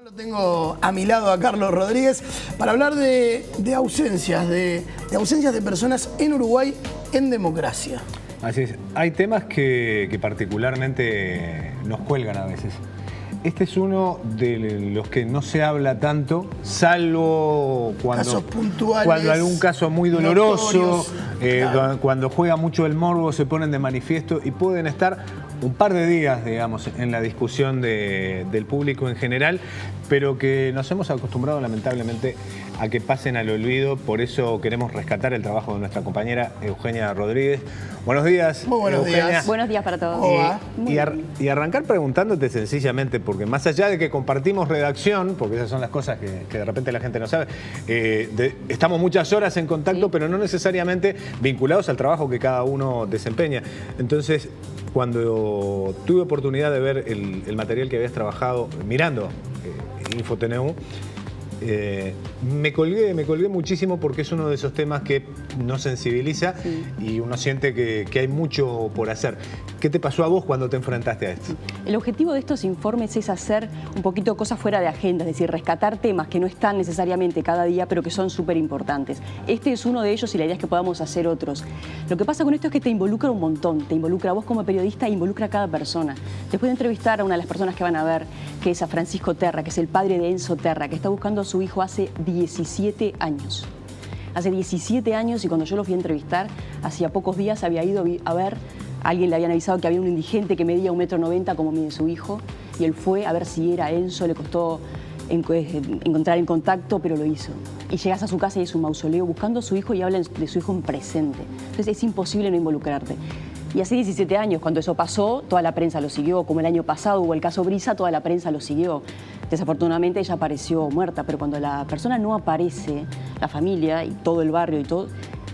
Lo tengo a mi lado a Carlos Rodríguez para hablar de ausencias de personas en Uruguay en democracia. Así es, hay temas que particularmente nos cuelgan a veces. Este es uno de los que no se habla tanto, salvo Casos puntuales, cuando algún caso muy doloroso, claro. Cuando juega mucho el morbo, se ponen de manifiesto y pueden estar un par de días, digamos, en la discusión del público en general, pero que nos hemos acostumbrado lamentablemente a que pasen al olvido. Por eso queremos rescatar el trabajo de nuestra compañera Eugenia Rodríguez. Buenos días, muy buenos Eugenia. días. Buenos días para todos. Y arrancar preguntándote sencillamente, porque más allá de que compartimos redacción, porque esas son las cosas que de repente la gente no sabe, estamos muchas horas en contacto, sí, pero no necesariamente vinculados al trabajo que cada uno desempeña. Entonces, cuando tuve oportunidad de ver el material que habías trabajado mirando InfoTNU, me colgué muchísimo porque es uno de esos temas que nos sensibiliza, sí, y uno siente que hay mucho por hacer. ¿Qué te pasó a vos cuando te enfrentaste a esto? El objetivo de estos informes es hacer un poquito cosas fuera de agenda, es decir, rescatar temas que no están necesariamente cada día, pero que son súper importantes. Este es uno de ellos y la idea es que podamos hacer otros. Lo que pasa con esto es que te involucra un montón, te involucra a vos como periodista e involucra a cada persona. Después de entrevistar a una de las personas que van a ver, que es a Francisco Terra, que es el padre de Enzo Terra, que está buscando a su hijo hace 17 años. Hace 17 años, y cuando yo lo fui a entrevistar, hacía pocos días había ido a ver, a alguien le habían avisado que había un indigente que medía 1,90 m como mide su hijo, y él fue a ver si era Enzo, le costó encontrar en contacto, pero lo hizo. Y llegas a su casa y es un mausoleo buscando a su hijo y hablan de su hijo en presente. Entonces es imposible no involucrarte. Y hace 17 años, cuando eso pasó, toda la prensa lo siguió. Como el año pasado hubo el caso Brisa, toda la prensa lo siguió. Desafortunadamente ella apareció muerta, pero cuando la persona no aparece, la familia y todo el barrio y todo,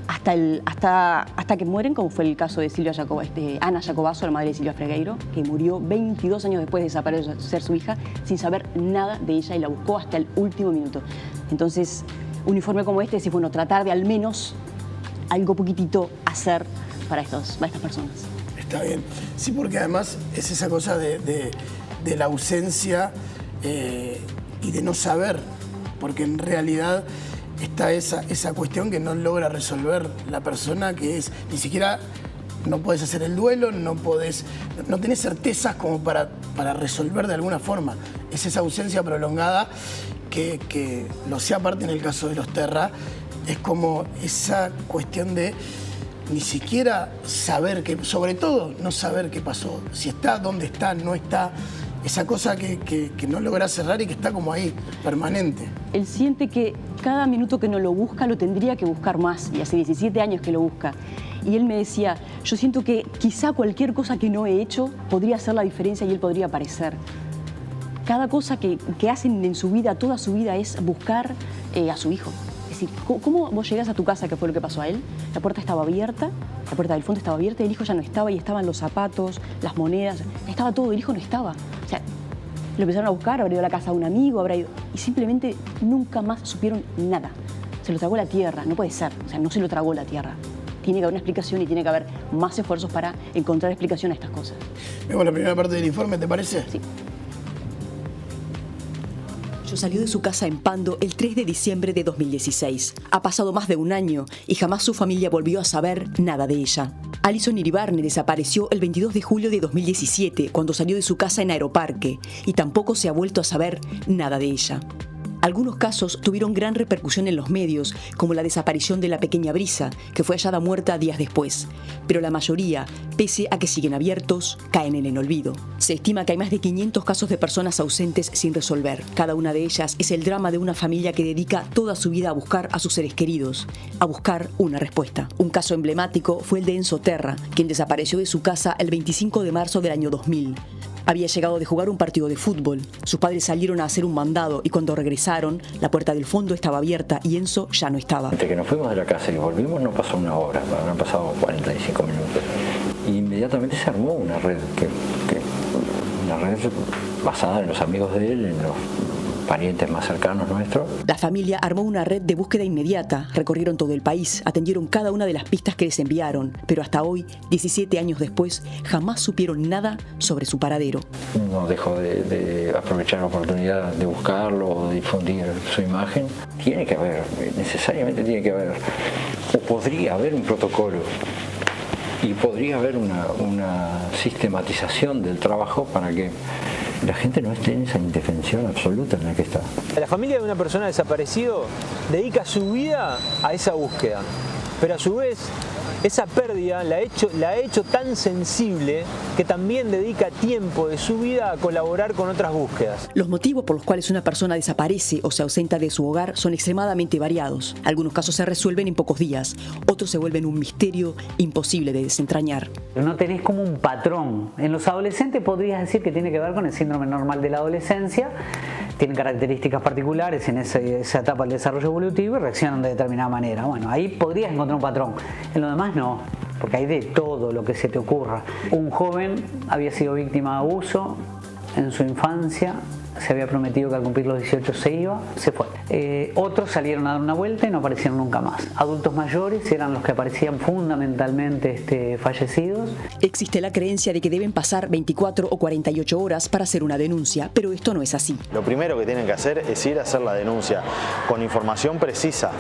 hasta que mueren, como fue el caso de Ana Jacobazo, la madre de Silvia Fregueiro, que murió 22 años después de desaparecer su hija, sin saber nada de ella y la buscó hasta el último minuto. Entonces, un informe como este es, bueno, tratar de al menos algo poquitito hacer para estas personas. Está bien. Sí, porque además es esa cosa de la ausencia y de no saber, porque en realidad está esa cuestión que no logra resolver la persona, que es, ni siquiera no podés hacer el duelo, no tenés certezas como para resolver de alguna forma. Es esa ausencia prolongada que lo sé, aparte en el caso de los Terra, es como esa cuestión de ni siquiera saber sobre todo no saber qué pasó, si está, dónde está, no está, esa cosa que no logra cerrar y que está como ahí, permanente. Él siente que cada minuto que no lo busca lo tendría que buscar más, y hace 17 años que lo busca. Y él me decía, yo siento que quizá cualquier cosa que no he hecho podría hacer la diferencia y él podría aparecer. Cada cosa que hacen en su vida, toda su vida, es buscar a su hijo. Es decir, ¿cómo vos llegás a tu casa, que fue lo que pasó a él? La puerta estaba abierta, la puerta del fondo estaba abierta, y el hijo ya no estaba, y estaban los zapatos, las monedas, estaba todo, el hijo no estaba. O sea, lo empezaron a buscar, habrá ido a la casa de un amigo, habrá ido, y simplemente nunca más supieron nada. Se lo tragó la tierra, no puede ser, o sea, no se lo tragó la tierra. Tiene que haber una explicación y tiene que haber más esfuerzos para encontrar explicación a estas cosas. Vemos la primera parte del informe, ¿te parece? Sí. Salió de su casa en Pando el 3 de diciembre de 2016. Ha pasado más de un año y jamás su familia volvió a saber nada de ella. Alison Iribarne desapareció el 22 de julio de 2017 cuando salió de su casa en Aeroparque y tampoco se ha vuelto a saber nada de ella. Algunos casos tuvieron gran repercusión en los medios, como la desaparición de la pequeña Brisa, que fue hallada muerta días después. Pero la mayoría, pese a que siguen abiertos, caen en el olvido. Se estima que hay más de 500 casos de personas ausentes sin resolver. Cada una de ellas es el drama de una familia que dedica toda su vida a buscar a sus seres queridos, a buscar una respuesta. Un caso emblemático fue el de Enzo Terra, quien desapareció de su casa el 25 de marzo del año 2000. Había llegado de jugar un partido de fútbol. Sus padres salieron a hacer un mandado y cuando regresaron, la puerta del fondo estaba abierta y Enzo ya no estaba. Desde que nos fuimos de la casa y volvimos no pasó una hora, han pasado 45 minutos. Y inmediatamente se armó una red, una red basada en los amigos de él, parientes más cercanos nuestros. La familia armó una red de búsqueda inmediata, recorrieron todo el país, atendieron cada una de las pistas que les enviaron, pero hasta hoy, 17 años después, jamás supieron nada sobre su paradero. No dejó de aprovechar la oportunidad de buscarlo o de difundir su imagen. Tiene que haber, necesariamente tiene que haber, o podría haber un protocolo y podría haber una sistematización del trabajo para que la gente no esté en esa indefensión absoluta en la que está. La familia de una persona desaparecida dedica su vida a esa búsqueda, pero a su vez esa pérdida la ha hecho tan sensible que también dedica tiempo de su vida a colaborar con otras búsquedas. Los motivos por los cuales una persona desaparece o se ausenta de su hogar son extremadamente variados. Algunos casos se resuelven en pocos días, otros se vuelven un misterio imposible de desentrañar. No tenés como un patrón. En los adolescentes podrías decir que tiene que ver con el síndrome normal de la adolescencia. Tienen características particulares en esa etapa del desarrollo evolutivo y reaccionan de determinada manera. Bueno, ahí podrías encontrar un patrón. En lo demás no, porque hay de todo lo que se te ocurra. Un joven había sido víctima de abuso en su infancia, se había prometido que al cumplir los 18 se iba, se fue. Otros salieron a dar una vuelta y no aparecieron nunca más. Adultos mayores eran los que aparecían fundamentalmente fallecidos. Existe la creencia de que deben pasar 24 o 48 horas para hacer una denuncia, pero esto no es así. Lo primero que tienen que hacer es ir a hacer la denuncia con información precisa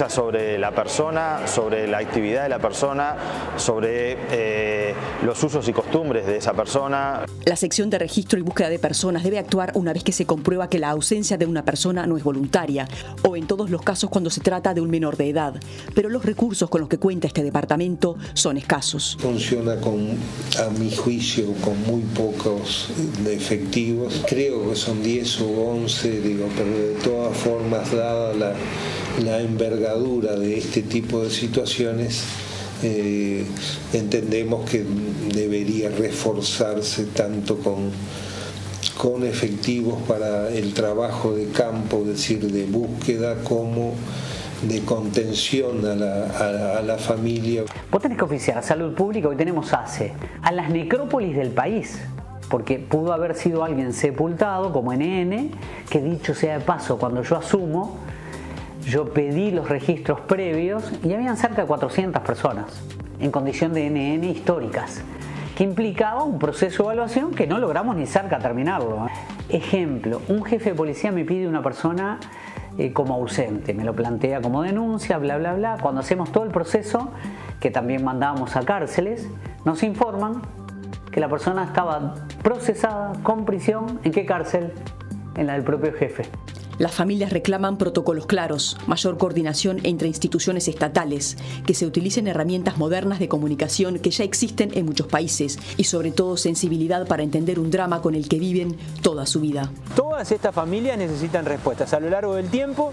sobre la persona, sobre la actividad de la persona, sobre los usos y costumbres de esa persona. La sección de registro y búsqueda de personas debe actuar una vez que se comprueba que la ausencia de una persona no es voluntaria, o en todos los casos cuando se trata de un menor de edad. Pero los recursos con los que cuenta este departamento son escasos. Funciona a mi juicio, con muy pocos efectivos. Creo que son 10 o 11, pero de todas formas, dada la envergadura de este tipo de situaciones, entendemos que debería reforzarse tanto con efectivos para el trabajo de campo, es decir, de búsqueda, como de contención a la familia. Vos tenés que oficiar a Salud Pública, hoy tenemos ACE, a las necrópolis del país, porque pudo haber sido alguien sepultado como NN, que dicho sea de paso, cuando yo asumo, yo pedí los registros previos y habían cerca de 400 personas en condición de NN históricas, que implicaba un proceso de evaluación que no logramos ni cerca terminarlo. Ejemplo, un jefe de policía me pide una persona como ausente, me lo plantea como denuncia, bla, bla, bla. Cuando hacemos todo el proceso, que también mandábamos a cárceles, nos informan que la persona estaba procesada con prisión. ¿En qué cárcel? En la del propio jefe. Las familias reclaman protocolos claros, mayor coordinación entre instituciones estatales, que se utilicen herramientas modernas de comunicación que ya existen en muchos países y sobre todo sensibilidad para entender un drama con el que viven toda su vida. Todas estas familias necesitan respuestas. A lo largo del tiempo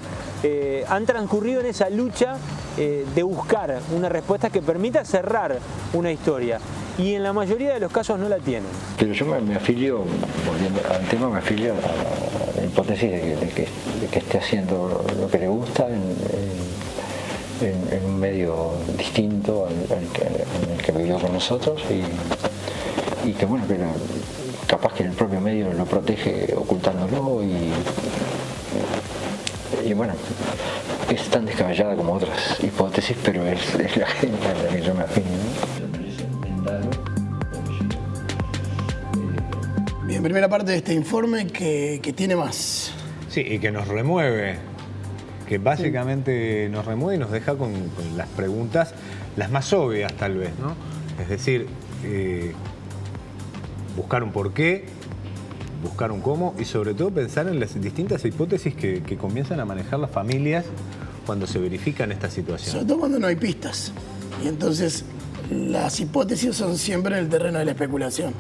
han transcurrido en esa lucha de buscar una respuesta que permita cerrar una historia. Y en la mayoría de los casos no la tienen. Pero yo me afilio, volviendo al tema, me afilio a la hipótesis de que esté haciendo lo que le gusta en un medio distinto en el que vivió con nosotros y que bueno, que capaz que el propio medio lo protege ocultándolo y bueno, es tan descabellada como otras hipótesis, pero es la gente a la que yo me afilio, ¿no? Bien, primera parte de este informe que tiene más. Sí, y que nos remueve, que básicamente nos remueve y nos deja con las preguntas, las más obvias tal vez, ¿no? Es decir, buscar un porqué, buscar un cómo y sobre todo pensar en las distintas hipótesis que comienzan a manejar las familias cuando se verifican estas situaciones. Sobre todo cuando no hay pistas. Y entonces las hipótesis son siempre en el terreno de la especulación.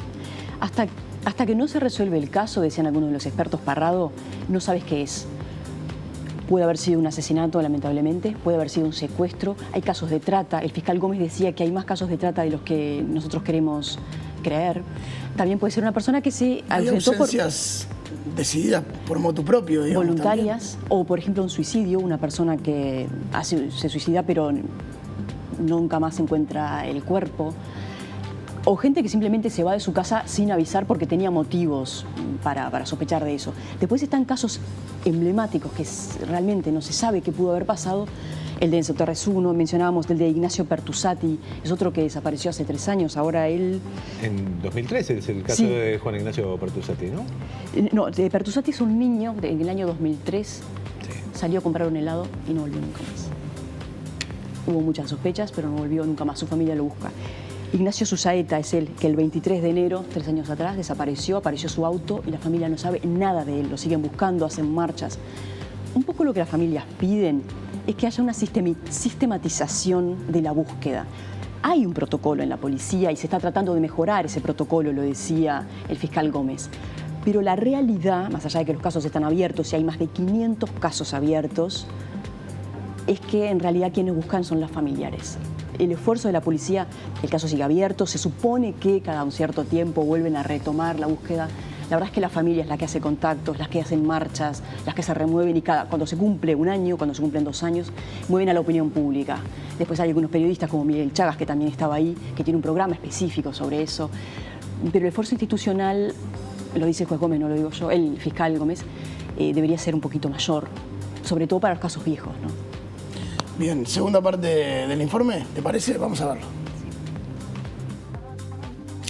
Hasta que no se resuelve el caso, decían algunos de los expertos, Parrado, no sabes qué es. Puede haber sido un asesinato, lamentablemente, puede haber sido un secuestro, hay casos de trata. El fiscal Gómez decía que hay más casos de trata de los que nosotros queremos creer. También puede ser una persona que se ausentó por ausencias decididas por motu propio, digamos, voluntarias, también. O por ejemplo un suicidio, una persona que se suicida pero nunca más encuentra el cuerpo. O gente que simplemente se va de su casa sin avisar porque tenía motivos para sospechar de eso. Después están casos emblemáticos que realmente no se sabe qué pudo haber pasado. El de Enzo Torres 1, mencionábamos del de Ignacio Pertusati, es otro que desapareció hace 3 años, ahora él... En 2013 es el caso Sí. de Juan Ignacio Pertusati, ¿no? No, de Pertusati es un niño en el año 2003, salió a comprar un helado y no volvió nunca más. Hubo muchas sospechas, pero no volvió nunca más, su familia lo busca. Ignacio Susaeta es el que el 23 de enero, 3 años atrás, desapareció, apareció su auto y la familia no sabe nada de él, lo siguen buscando, hacen marchas. Un poco lo que las familias piden es que haya una sistematización de la búsqueda. Hay un protocolo en la policía y se está tratando de mejorar ese protocolo, lo decía el fiscal Gómez. Pero la realidad, más allá de que los casos están abiertos y hay más de 500 casos abiertos, es que en realidad quienes buscan son las familiares. El esfuerzo de la policía, el caso sigue abierto, se supone que cada un cierto tiempo vuelven a retomar la búsqueda. La verdad es que la familia es la que hace contactos, las que hacen marchas, las que se remueven y cuando se cumple un año, cuando se cumplen 2 años, mueven a la opinión pública. Después hay algunos periodistas como Miguel Chagas, que también estaba ahí, que tiene un programa específico sobre eso. Pero el esfuerzo institucional, lo dice el juez Gómez, no lo digo yo, el fiscal Gómez, debería ser un poquito mayor, sobre todo para los casos viejos, ¿no? Bien, segunda parte del informe, ¿te parece? Vamos a verlo.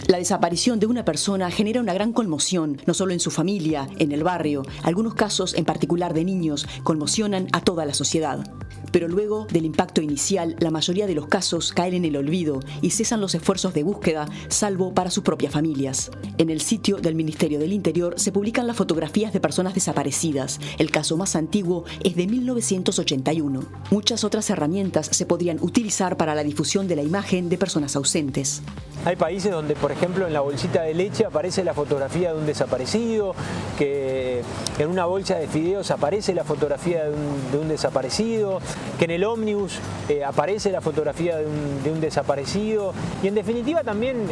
La desaparición de una persona genera una gran conmoción, no solo en su familia, en el barrio. Algunos casos, en particular de niños, conmocionan a toda la sociedad. Pero luego del impacto inicial, la mayoría de los casos caen en el olvido y cesan los esfuerzos de búsqueda, salvo para sus propias familias. En el sitio del Ministerio del Interior se publican las fotografías de personas desaparecidas. El caso más antiguo es de 1981. Muchas otras herramientas se podrían utilizar para la difusión de la imagen de personas ausentes. Hay países donde, por ejemplo, en la bolsita de leche aparece la fotografía de un desaparecido, que en una bolsa de fideos aparece la fotografía de un desaparecido, que en el ómnibus aparece la fotografía de un desaparecido, y en definitiva también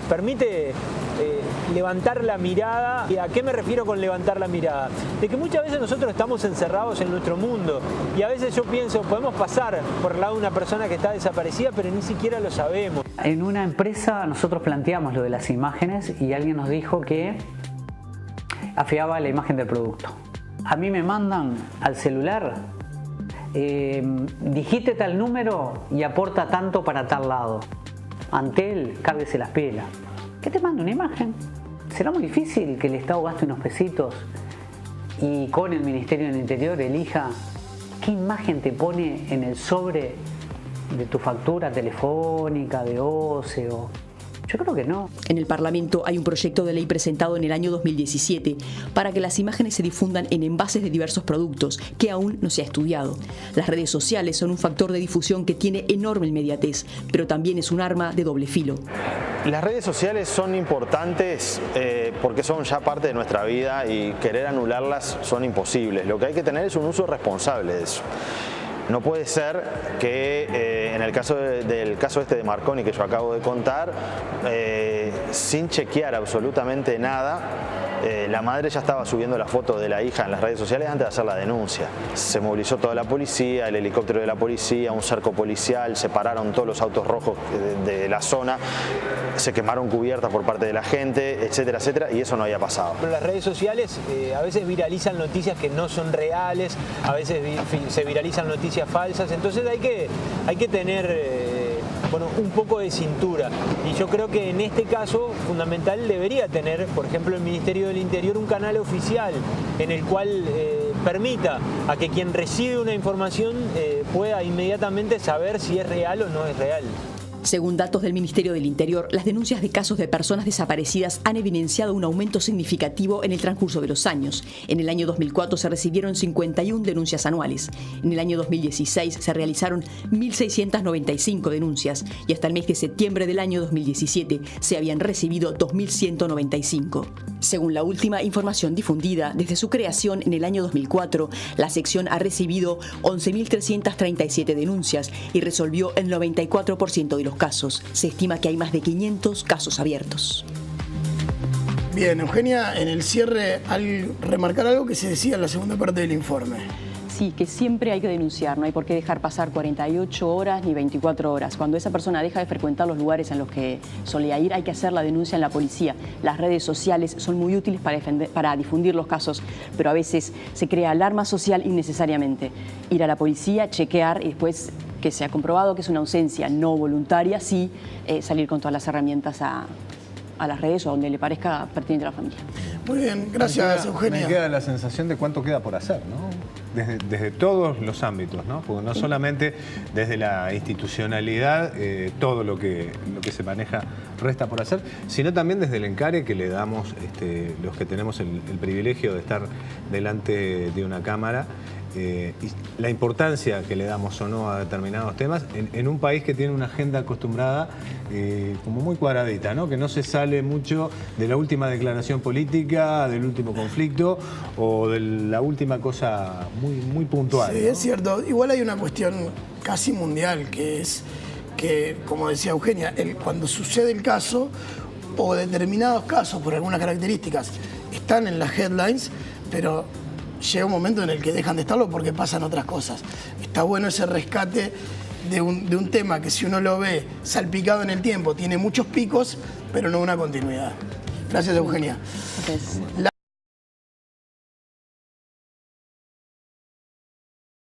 permite levantar la mirada. ¿Y a qué me refiero con levantar la mirada? De que muchas veces nosotros estamos encerrados en nuestro mundo y a veces yo pienso, podemos pasar por el lado de una persona que está desaparecida, pero ni siquiera lo sabemos. En una empresa nosotros planteamos lo de las imágenes y alguien nos dijo que afiaba la imagen del producto. A mí me mandan al celular, digite tal número y aporta tanto para tal lado. Antel, cárguese las pilas. ¿Qué te manda una imagen? ¿Será muy difícil que el Estado gaste unos pesitos y con el Ministerio del Interior elija qué imagen te pone en el sobre de tu factura telefónica, de OCE? Yo creo que no. En el Parlamento hay un proyecto de ley presentado en el año 2017 para que las imágenes se difundan en envases de diversos productos que aún no se ha estudiado. Las redes sociales son un factor de difusión que tiene enorme inmediatez, pero también es un arma de doble filo. Las redes sociales son importantes porque son ya parte de nuestra vida y querer anularlas son imposibles. Lo que hay que tener es un uso responsable de eso. No puede ser que en el caso del caso este de Marconi que yo acabo de contar, sin chequear absolutamente nada, la madre ya estaba subiendo la foto de la hija en las redes sociales antes de hacer la denuncia. Se movilizó toda la policía, el helicóptero de la policía, un cerco policial, se pararon todos los autos rojos de la zona, se quemaron cubiertas por parte de la gente, etcétera, etcétera, y eso no había pasado. Pero las redes sociales a veces viralizan noticias que no son reales, a veces se viralizan noticias falsas, entonces hay que tener un poco de cintura. Y yo creo que en este caso fundamental debería tener, por ejemplo, el Ministerio del Interior un canal oficial en el cual permita a que quien recibe una información pueda inmediatamente saber si es real o no es real. Según datos del Ministerio del Interior, las denuncias de casos de personas desaparecidas han evidenciado un aumento significativo en el transcurso de los años. En el año 2004 se recibieron 51 denuncias anuales. En el año 2016 se realizaron 1.695 denuncias y hasta el mes de septiembre del año 2017 se habían recibido 2.195. Según la última información difundida, desde su creación en el año 2004, la sección ha recibido 11.337 denuncias y resolvió el 94% de los casos. Se estima que hay más de 500 casos abiertos. Bien, Eugenia, en el cierre, al remarcar algo que se decía en la segunda parte del informe. sí, que siempre hay que denunciar, no hay por qué dejar pasar 48 horas ni 24 horas. Cuando esa persona deja de frecuentar los lugares en los que solía ir, hay que hacer la denuncia en la policía. Las redes sociales son muy útiles para difundir los casos, pero a veces se crea alarma social innecesariamente. Ir a la policía, chequear y después que se ha comprobado que es una ausencia no voluntaria, sí salir con todas las herramientas a las redes o a donde le parezca pertinente a la familia. Muy bien, gracias, Eugenia. Me queda la sensación de cuánto queda por hacer, ¿no? Desde todos los ámbitos, ¿no? Porque no solamente desde la institucionalidad, todo lo que se maneja resta por hacer, sino también desde el encare que le damos los que tenemos el privilegio de estar delante de una cámara. Y la importancia que le damos o no a determinados temas en un país que tiene una agenda acostumbrada como muy cuadradita, ¿no? Que no se sale mucho de la última declaración política, del último conflicto o de la última cosa muy puntual. Sí, ¿no? es cierto. Igual hay una cuestión casi mundial que es que, como decía Eugenia, cuando sucede el caso o determinados casos por algunas características están en las headlines, pero llega un momento en el que dejan de estarlo porque pasan otras cosas. Está bueno ese rescate de un tema que, si uno lo ve salpicado en el tiempo, tiene muchos picos, pero no una continuidad. Gracias, Eugenia. Entonces,